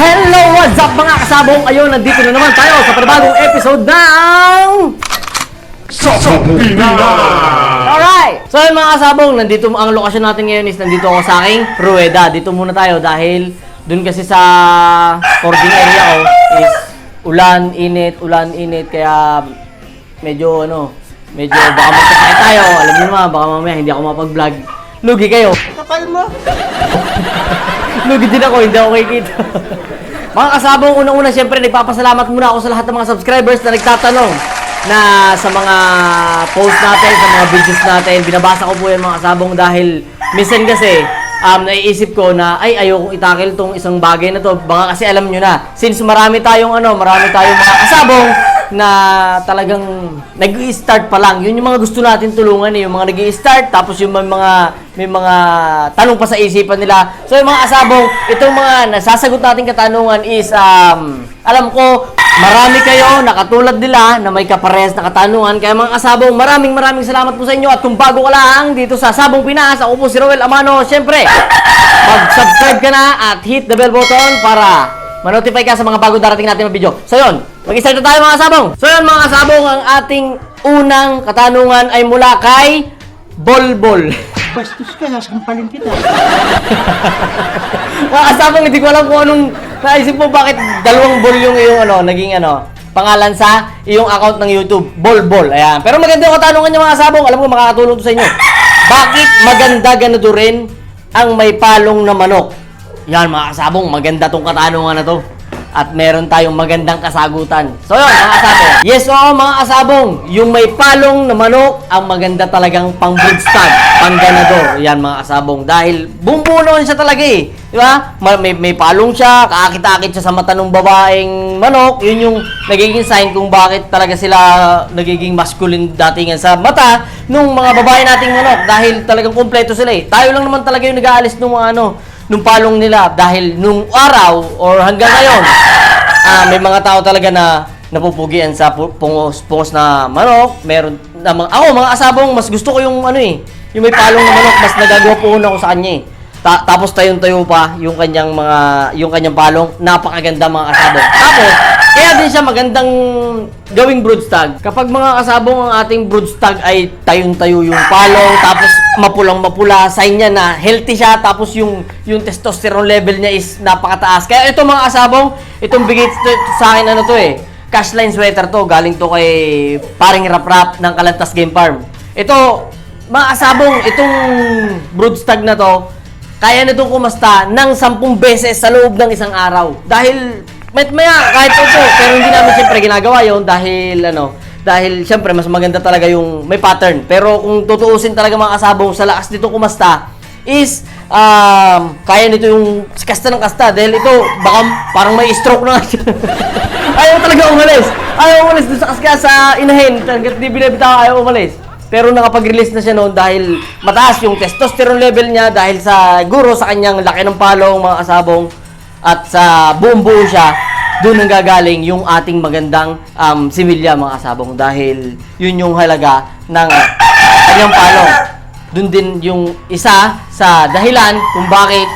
Hello, what's up mga kasabong? Ayun, nandito na naman tayo sa panibagong episode ng Sabong Pinas! Alright! So yun mga kasabong, nandito ang lokasyon natin ngayon is nandito ako sa aking Rueda. Dito muna tayo dahil dun kasi sa cording area ko is ulan, init, kaya medyo baka magkasakit tayo. Alam niyo naman, baka mamaya hindi ako mapag-vlog. Lugi kayo. Kapal mo. Lugi din ako, hindi ako kikita. Mga kasabong, unang-una syempre nagpapasalamat muna ako sa lahat ng mga subscribers na nagtatanong na sa mga post natin, sa mga videos natin. Binabasa ko po yan mga kasabong dahil minsan kasi naiisip ko na ayokong itakil tong isang bagay na to. Baka kasi alam nyo na, since marami tayong mga kasabong na talagang nag-i-start pa lang. Yun yung mga gusto natin tulungan yung mga nag-i-start tapos yung may mga tanong pa sa isipan nila. So yung mga kasabong, itong mga nasasagot nating katanungan is alam ko marami kayo na katulad nila na may kaparehas na katanungan. Kaya mga kasabong, maraming salamat po sa inyo. At kung bago ka lang dito sa Sabong Pinas, ako po si Roel Amano. Siyempre, mag-subscribe ka na at hit the bell button para ma-notify ka sa mga bago darating natin na video. So yun, mag-start na tayo mga kasabong. So yun mga kasabong, ang ating unang katanungan ay mula kay Bolbol. Bastos ka, sasampalin kita. Mga kasabong, hindi ko alam kung anong naisip mo bakit dalawang bol yung iyong naging pangalan sa iyong account ng YouTube. Bolbol. Ayan. Pero maganda yung katanungan niya mga kasabong. Alam ko makakatulong to sa inyo. Bakit maganda ganito rin ang may palong na manok? Yan mga kasabong, maganda tong katanungan na to. At meron tayong magandang kasagutan. So yun mga kasabong. Yes o mga kasabong, yung may palong na manok, ang maganda talagang pang broodstag, pang ganador. Yan mga kasabong. Dahil bumbunon siya talaga eh. Di ba? May palong siya, kaakit-akit siya sa mata ng babaeng manok. Yun yung nagiging sign kung bakit talaga sila nagiging masculine datingan sa mata nung mga babae nating manok. Dahil talagang kumpleto sila eh. Tayo lang naman talaga yung nag-aalis nung nung palong nila dahil nung araw or hanggang ngayon may mga tao talaga na napupugian sa pungos na manok. Meron na mga kasabong, mas gusto ko yung yung may palong na manok, mas nagagawa po ako sa kanya eh. Tapos tayong-tayo pa yung kanyang palong, napakaganda mga kasabong. Tapos kaya din siya magandang gawing broodstag. Kapag mga kasabong ang ating broodstag ay tayong-tayo yung palong, tapos mapulang-mapula, sign niya na healthy siya, tapos yung testosterone level niya is napakataas. Kaya ito mga kasabong, itong bigay sa akin Cashline sweater to, galing to kay paring Rap ng Kalantas Game Farm. Ito, mga kasabong, itong broodstag na to, kaya nitong kumasta ng 10 beses sa loob ng isang araw. Dahil maya kahit ito, pero hindi namin siyempre ginagawa yon dahil siyempre mas maganda talaga yung may pattern. Pero kung tutuusin talaga mga kasabong sa lakas nito kumasta is kaya nito yung kasta ng kasta dahil ito baka parang may stroke na ayaw talaga umalis doon sa kaskas sa inahin hanggang di binibitaw, ayaw umalis. Pero nakapag-release na siya noon dahil mataas yung testosterone level niya dahil sa guro sa kanyang laki ng palong mga kasabong at sa buong buo siya. Doon ang gagaling yung ating magandang similya mga kasabong dahil yun yung halaga ng kanyang palong. Doon din yung isa sa dahilan kung bakit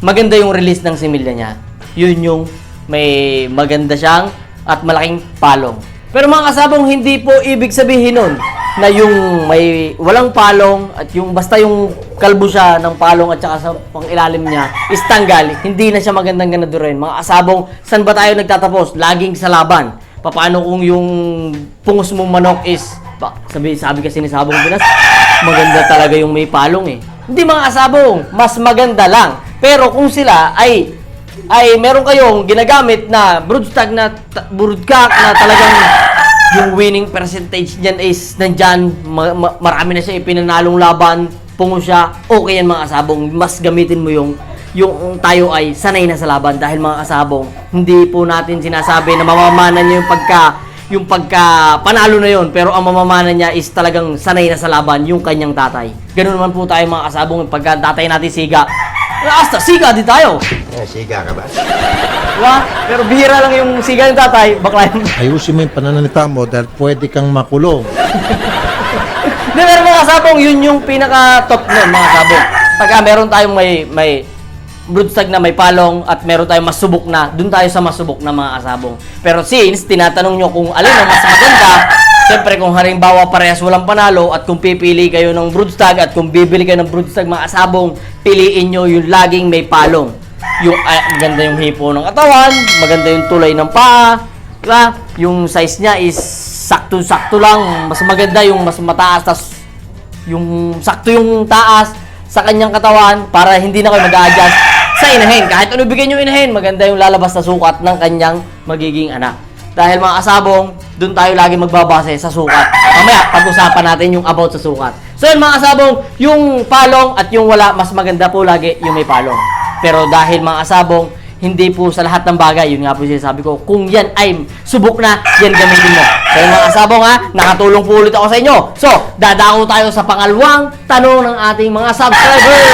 maganda yung release ng similya niya. Yun yung may maganda siyang at malaking palong. Pero mga kasabong, hindi po ibig sabihin nun na yung may walang palong at yung basta yung kalbo siya ng palong at saka sa pangilalim niya is tanggal. Hindi na siya magandang ganadorin. Mga kasabong, saan ba tayo nagtatapos? Laging sa laban. Paano kung yung pungos mong manok is sabi kasi ni Sabong Pinas, maganda talaga yung may palong eh. Hindi mga kasabong, mas maganda lang. Pero kung sila ay meron kayong ginagamit na broodcock na talagang yung winning percentage niyan is nandyan, marami na siya ipinanalong laban, pungos siya, okay yan mga kasabong. Mas gamitin mo yung tayo ay sanay na sa laban dahil mga kasabong, hindi po natin sinasabi na mamamana niya yung pagka panalo na yon, pero ang mamamana niya is talagang sanay na sa laban yung kanyang tatay. Ganun naman po tayo mga kasabong, pagka tatay natin siga, hasta siga din tayo. Siga ka ba? Diba? Pero bihira lang yung siga ng tatay, bakla yung... Ayusin mo yung pananalita mo dahil pwede kang makulong. Hindi, pero mga kasabong, yun yung pinaka-top nun, mga kasabong. Pagka meron tayong may broodstag na may palong at meron tayong masubok na, dun tayo sa masubok na mga kasabong. Pero since tinatanong nyo kung alin ang mas maganda, siyempre kung halimbawa parehas walang panalo at kung pipili kayo ng broodstag at kung bibili kayo ng broodstag mga kasabong, piliin nyo yung laging may palong. Yung maganda yung hipo ng katawan, maganda yung tulay ng paa, diba? Yung size niya is sakto-sakto lang, mas maganda yung mas mataas, tas yung sakto yung taas sa kanyang katawan para hindi na kayo mag-a-adjust sa inahin. Kahit ano bigyan yung inahin, maganda yung lalabas na sukat ng kanyang magiging anak. Dahil mga kasabong, dun tayo lagi magbabase sa sukat. Mamaya, pag-usapan natin yung about sa sukat. So yun mga kasabong, yung palong at yung wala, mas maganda po lagi yung may palong. Pero dahil mga kasabong, hindi po sa lahat ng bagay, yun nga po sinasabi ko, kung yan ay subok na, yan gamitin mo. So yun mga kasabong ha, nakatulong po ulit ako sa inyo. So, dadako tayo sa pangalawang tanong ng ating mga subscribers.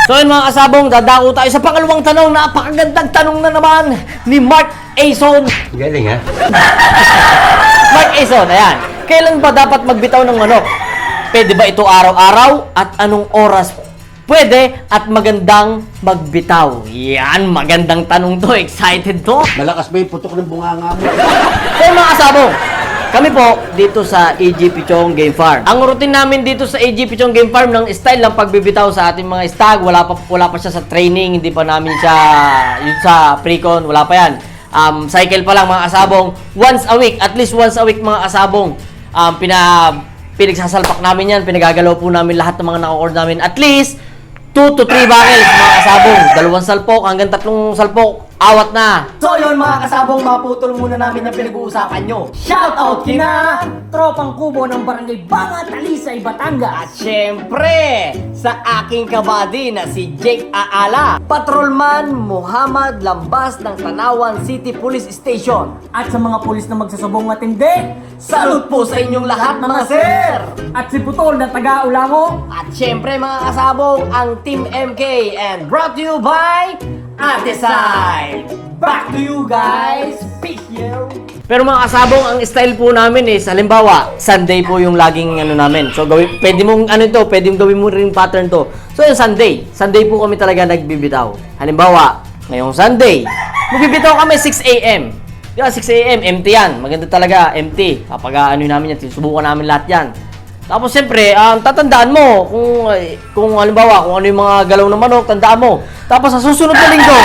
So yun mga kasabong, dadako tayo sa pangalawang tanong. Napakagandang tanong na naman ni Mark Ason. Galing ha? Mark Ason, ayan. Kailan ba dapat magbitaw ng manok? Pwede ba ito araw-araw? At anong oras pwede at magandang magbitaw? Yan, magandang tanong to. Excited to. Malakas ba yung putok ng bunganga mo? So mga kasabong, kami po dito sa AG Pichong Game Farm. Ang routine namin dito sa AG Pichong Game Farm ng style ng pagbibitaw sa ating mga stag, wala pa siya sa training, hindi pa namin siya yun sa pre-con, wala pa yan. Cycle pa lang mga kasabong, once a week, at least once a week mga kasabong. Pinagsasalpak namin yan, pinagagalaw po namin lahat ng mga naka-cord namin, at least 2 to 3 barrels mga kasabong. 2 salpok hanggang 3 salpok, awat na. So yun mga kasabong, maputol muna namin yung pinag-uusapan nyo. Shoutout kina Tropang Kubo ng Barangay Banga, Talisay, Batangas. at syempre sa aking kabady na si Jake Aala, Patrolman Muhammad Lambas ng Tanawan City Police Station. At sa mga pulis na magsasabong matindi. Salute po sa inyong lahat mga sir! At si Putol na taga-Ulango. At syempre mga kasabong, ang Team MK and brought to you by Arteside. Back to you guys. Peace yo. Pero mga kasabong, ang style po namin is halimbawa, Sunday po yung laging ano namin. So gawin, pwede mong ano to, pwede mong gawin mo rin pattern to. So yung Sunday po kami talaga nagbibitaw. Halimbawa, ngayong Sunday, magbibitaw kami 6 AM. Diba, 6 AM, empty yan. Maganda talaga, empty. Kapag ano namin yan, subukan namin lahat yan. Tapos siyempre, tatandaan mo kung halimbawa, kung ano yung mga galaw ng manok, tandaan mo. Tapos sa susunod na linggo,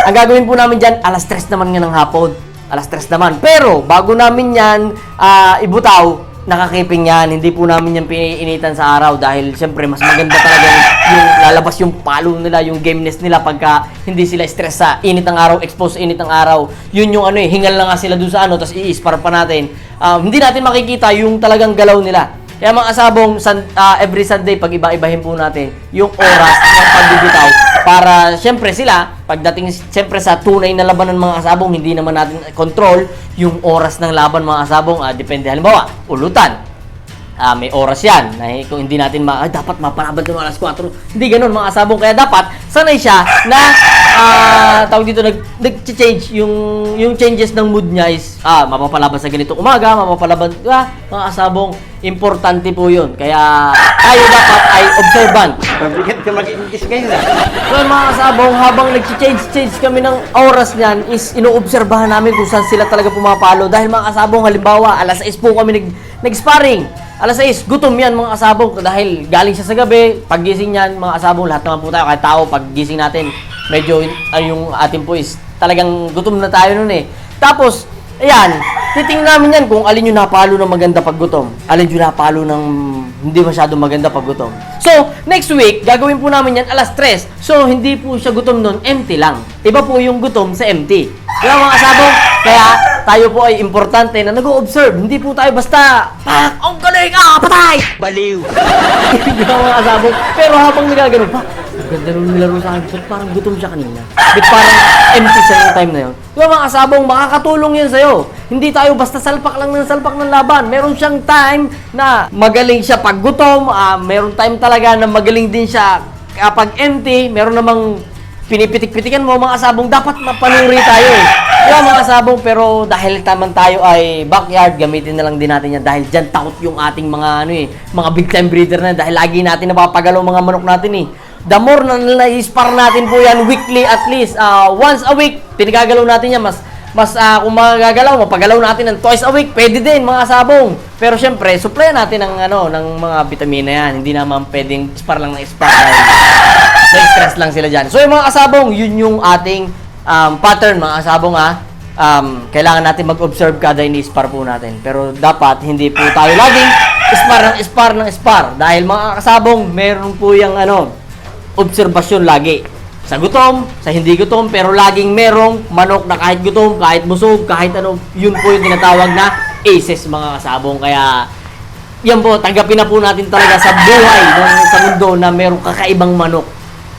ang gagawin po namin dyan, alas 3 naman nga ng hapon. Alas 3 naman. Pero, bago namin yan ibutaw, nakakiping yan. Hindi po namin yan piniinitan sa araw dahil siyempre, mas maganda talaga yung lalabas yung palo nila, yung gameness nila pagka hindi sila stress sa init ng araw, expose sa init ng araw. Yun yung ano hingal na nga sila doon sa ano, tapos i-spar pa natin. Hindi natin makikita yung talagang galaw nila. Kaya mga kasabong, every Sunday, pag iba-ibahin po natin yung oras ng pagbibitaw para siyempre sila, pagdating siyempre sa tunay na laban ng mga kasabong, hindi naman natin control yung oras ng laban mga kasabong. Depende halimbawa, ulutan. May oras yan. Kung hindi natin dapat mapalaban ng alas 4. Hindi ganun mga kasabong. Kaya dapat sanay siya na tawag dito, nag-change yung changes ng mood niya is mapapalaban sa ganitong umaga, mapapalaban, mga kasabong, importante po yun. Kaya tayo dapat ay observant. Mabigat ka mag-English ngayon ha? So mga kasabong, habang nag-change kami ng oras niyan is inoobserbahan namin kung saan sila talaga pumapalo. Dahil mga kasabong, halimbawa, alas 6 po kami nag-sparring. Alas 6, gutom yan mga kasabong dahil galing siya sa gabi, paggising yan mga kasabong, lahat naman po tayo, kahit tao, paggising natin, medyo yung atin po is talagang gutom na tayo nun eh. Tapos, ayan, titingnan namin yan kung alin yung napalo ng maganda pag gutom, alin yung napalo ng hindi masyadong maganda pag gutom. So, next week, gagawin po namin yan alas 3. So, hindi po siya gutom nun, empty lang. Iba po yung gutom sa empty. Kaya mga kasabong, kaya tayo po ay importante na nag-o-observe. Hindi po tayo basta, pak, ang galing, patay! Baliw! Hindi mga kasabong. Pero habang nagagano, pak, ganda nung nilaro sa akin, but parang gutom siya kanina. But parang empty sa yung time na yun. Kaya mga kasabong, makakatulong yan sa'yo. Hindi tayo basta salpak lang ng salpak ng laban. Meron siyang time na magaling siya pag gutom. Meron time talaga na magaling din siya kapag empty. Meron namang pinipitik-pitikan mo mga kasabong, dapat mapanuri tayo eh. Kaya mga kasabong, pero dahil taman tayo ay backyard, gamitin na lang din natin yan dahil dyan takot yung ating mga mga big time breeder na dahil lagi natin napapagalaw mga manok natin eh. the more na na-spar natin po yan weekly at least, once a week, pinagagalaw natin yan, kung magagalaw, mapagalaw natin ng twice a week, pwede din mga kasabong. Pero syempre, supply natin ng mga vitamina yan. Hindi naman pwedeng spar lang ng spar dahil na-stress lang sila dyan. So yung mga kasabong, yun yung ating pattern mga kasabong kailangan natin mag-observe kada ini-spar po natin. Pero dapat hindi po tayo laging spar ng spar. Dahil mga kasabong, meron po yung obserbasyon lagi. Sa gutom, sa hindi gutom, pero laging merong manok na kahit gutom, kahit busog, kahit ano, yun po yung tinatawag na aces mga kasabong. Kaya, yan po, tanggapin na po natin talaga sa buhay sa mundo na merong kakaibang manok.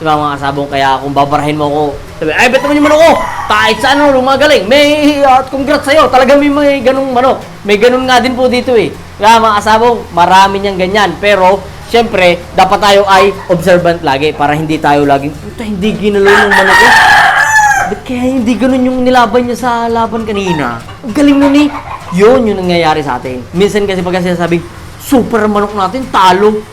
Diba mga kasabong? Kaya kung babarahin mo ako, sabi, ay, bet naman yung manok ko! Kahit sa lumagaling, may congrats sa'yo, talaga may ganung manok. May ganun nga din po dito eh. Kaya mga kasabong, marami niyang ganyan. Pero, siyempre, dapat tayo ay observant lagi para hindi tayo laging, puta, hindi ginalaw ng manok ko. Ba't kaya hindi ganun yung nilaban niya sa laban kanina? Ang galing nun eh. Yun yung nangyayari sa atin. Minsan kasi pag sinasabing, super manok natin, talo.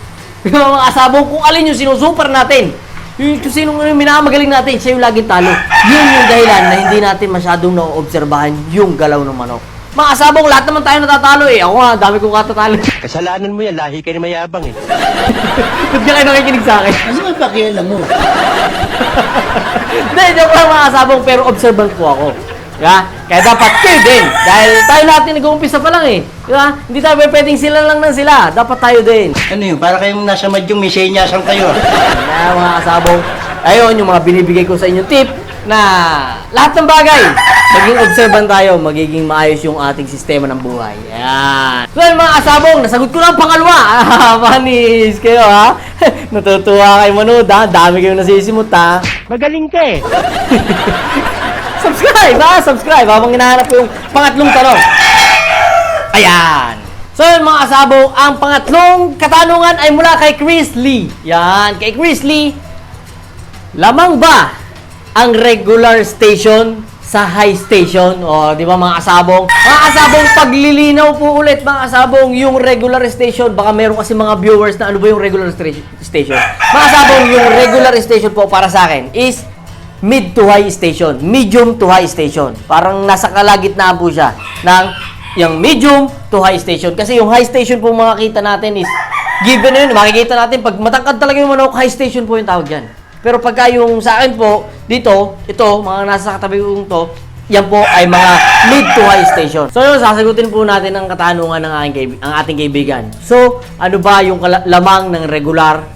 Mga kasabong, kung alin yung sinusuper natin, yung sinong minamagaling natin, siya yung laging talo. Yun yung dahilan na hindi natin masyadong naoobserbahan yung galaw ng manok. Mga kasabong, lahat naman tayo natatalo eh. Ako nga, dami kong katatalo. Kasalanan mo yan, lahi kayo na mayabang eh. Ba't ka kayo nakikinig sa akin? Kasi may pakialam mo. Hindi, joke lang mga kasabong, pero observant po ako. Diba? Kaya dapat kayo din. Dahil tayo natin nag-uumpisa pa lang eh. Diba? Hindi tayo pwedeng sila lang ng sila. Dapat tayo din. Ano yun, para kayong nasa madyong may senyasan kayo. Kaya mga kasabong, ayun yung mga binibigay ko sa inyo tip na lahat ng bagay, maging observant tayo, magiging maayos yung ating sistema ng buhay. Ayan. So mga kasabong, nasagot ko na ang pangalawa. Panis kayo ha. Natutuwa kayo manood ha. Dami kayong nasisimot ha. Magaling ka eh. Subscribe habang hinahanap ko yung pangatlong tanong. Ayan. So yun mga kasabong, ang pangatlong katanungan ay mula kay Chris Lee. Yan, kay Chris Lee. Lamang ba ang regular station sa high station? O, di ba mga kasabong? Mga kasabong, paglilinaw po ulit mga kasabong, yung regular station, baka meron kasi mga viewers na ano ba yung regular station. Mga kasabong, yung regular station po para sa akin is mid to high station, medium to high station. Parang nasa kalagitnaan po siya ng yung medium to high station. Kasi yung high station po makikita natin is given na yun, makikita natin pag matangkad talaga yung manok, high station po yung tawag dyan. Pero pagka yung sa akin po, dito, ito, mga nasa katabi kong to, yan po ay mga mid to high station. So yun, sasagutin po natin ang katanungan ng ating kaibigan. So, ano ba yung lamang ng regular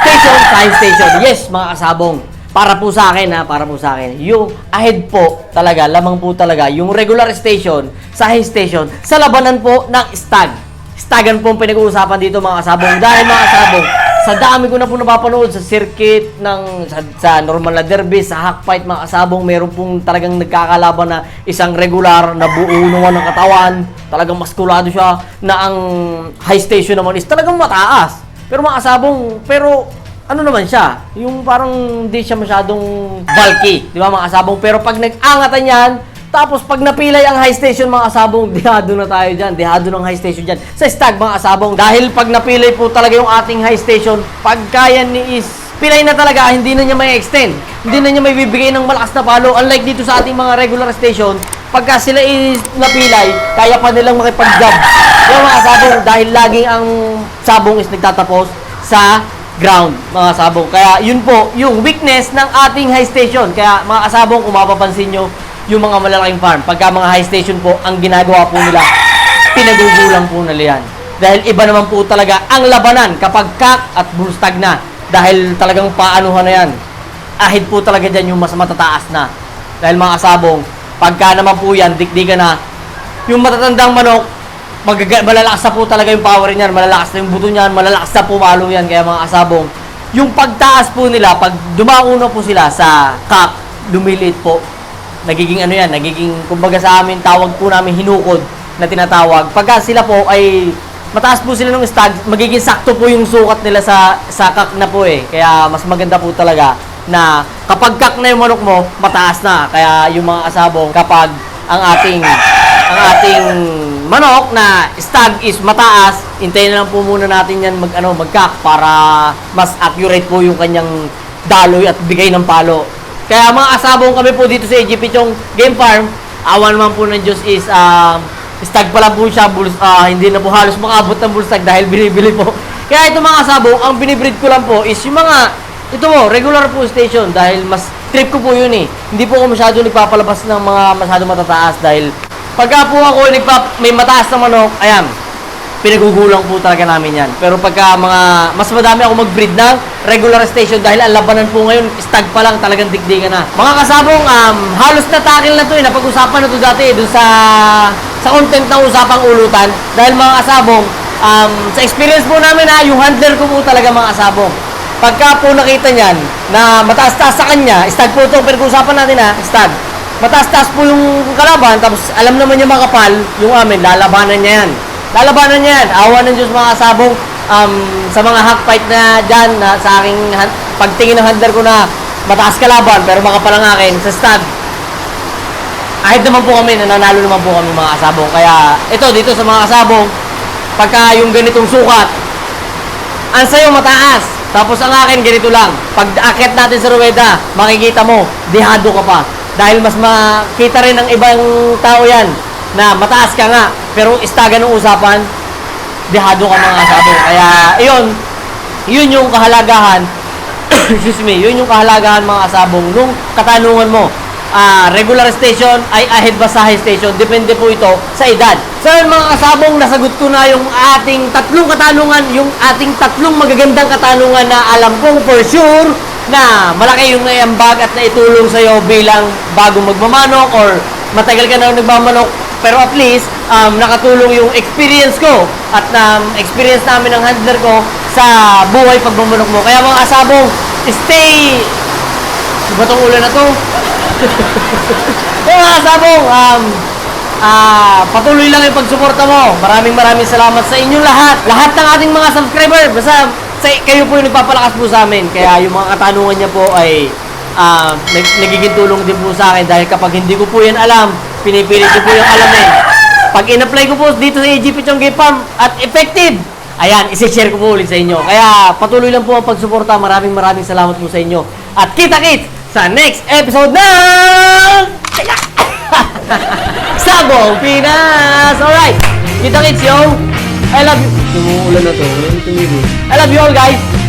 station sa high station? Yes, mga kasabong. Para po sa akin para po sa akin. Yung ahead po talaga, lamang po talaga, yung regular station sa high station, sa labanan po ng stag. Stagan po ang pinag-uusapan dito mga kasabong. Dahil mga kasabong, sa dami ko na po napapanood sa circuit sa normal na derby, sa hack fight mga kasabong, meron pong talagang nagkakalaban na isang regular na buunuan ng katawan, talagang maskulado siya, na ang high station naman is talagang mataas. Pero mga kasabong, ano naman siya, yung parang hindi siya masyadong bulky, di ba mga kasabong? Pero pag nag-angatan yan, tapos pag napilay ang high station mga kasabong, dihado na tayo dyan, dihado ng high station dyan. Sa stag mga kasabong, dahil pag napilay po talaga yung ating high station, pag kaya ni is pilay na talaga, hindi na niya may extend, hindi na niya may bibigay ng malakas na palo. Unlike dito sa ating mga regular station, pagka sila is napilay, kaya pa nilang makipag-jab. Yung mga sabong, dahil laging ang sabong is nagtatapos sa ground, mga sabong. Kaya yun po, yung weakness ng ating high station. Kaya mga kasabong, kung mapapansin nyo, yung mga malalaking farm, pagka mga high station po, ang ginagawa po nila, pinagugulang po nila yan. Dahil iba naman po talaga ang labanan kapag kak at bull stag na. Dahil talagang paanuhan na yan. Ahid po talaga dyan yung mas matataas na. Dahil mga kasabong, pagka naman po yan, dikdikan na, yung matatandang manok, malalakas na po talaga yung power niyan, malalakas na yung buto niyan, malalakas na pumalo yan. Kaya mga kasabong, yung pagtaas po nila, pag dumauna po sila sa kak, lumiliit po, nagiging ano yan, nagiging, kumbaga sa amin, tawag po namin hinukod na tinatawag. Pagka sila po ay mataas po sila ng stag, magiging sakto po yung sukat nila sa kak na po eh. Kaya mas maganda po talaga na kapag kak na yung manok mo, mataas na. Kaya yung mga kasabong, kapag ang ating manok na stag is mataas, hintayin na lang po muna natin yan mag-cock para mas accurate po yung kanyang daloy at bigay ng palo. Kaya mga kasabong kami po dito sa AGP Chong Game Farm, awan naman po ng Diyos is stag pa lang po siya, hindi na po halos makaabot ng bullstag dahil binibili po. Kaya ito mga kasabong, ang binibreed ko lang po is yung mga, ito mo, regular po station dahil mas trip ko po yun eh. Hindi po ako masyado nagpapalabas ng mga masyado matataas dahil pagka po ako may mataas na manok, ayan, pinagugulang po talaga namin yan. Pero pagka mas madami ako mag-breed ng regular station dahil ang labanan po ngayon, stag pa lang, talagang digdigan na. Mga kasabong, halos na-tackle na to eh, napag-usapan na to dati dun sa content na usapang ulutan. Dahil mga kasabong, sa experience po namin yung handler ko po talaga mga kasabong. Pagka po nakita niyan na mataas-taas sa kanya, stag po itong pinag-usapan natin stag. Mataas-taas po yung kalaban, tapos alam naman niya makapal, yung amin, lalabanan niya yan. Lalabanan niya yan. Awa ng Diyos mga kasabong, sa mga hack fight na dyan, sa aking pagtingin ng handler ko na mataas kalaban, pero makapal ang akin, sa stag. Kahit naman po kami, nananalo naman po kami mga kasabong. Kaya ito, dito sa mga kasabong, pagka yung ganitong sukat, ang sayo mataas. Tapos ang akin, ganito lang. Pag akit natin sa ruweda, makikita mo, dihado ka pa. Dahil mas makita rin ng ibang tao yan na mataas ka nga, pero istaga ng usapan, dihado ka mga kasabong. Kaya, yun yung kahalagahan, excuse me, yun yung kahalagahan mga kasabong nung katanungan mo. Regular station ay ahead ba sa high station? Depende po ito sa edad. So yun mga kasabong, nasagot ko na yung ating tatlong katanungan, yung ating tatlong magagandang katanungan na alam kong for sure na malaki yung naiambag at naitulong sa'yo bilang bago magmamanok or matagal ka na nagmamanok, pero at least nakatulong yung experience ko at experience namin ng handler ko sa buhay pagmamanok mo. Kaya mga kasabong, stay... Diba itong ulan na to? Kaya mga kasabong, patuloy lang yung pagsuporta mo. Maraming salamat sa inyong lahat. Lahat ng ating mga subscriber. Basta kayo po yung nagpapalakas po sa amin. Kaya yung mga katanungan niya po ay nagiging tulong din po sa akin. Dahil kapag hindi ko po yan alam, pinipilit ko po yung alamin. Pag in-apply ko po dito sa AGP Chong Game Farm at effective, ayan, isi-share ko po ulit sa inyo. Kaya patuloy lang po ang pagsuporta. Maraming salamat po sa inyo. At kita-kits sa next episode ng Sabong Pinas! Alright! Kita-kits, yo! I love you! Tumuulan na to. I love you all, guys!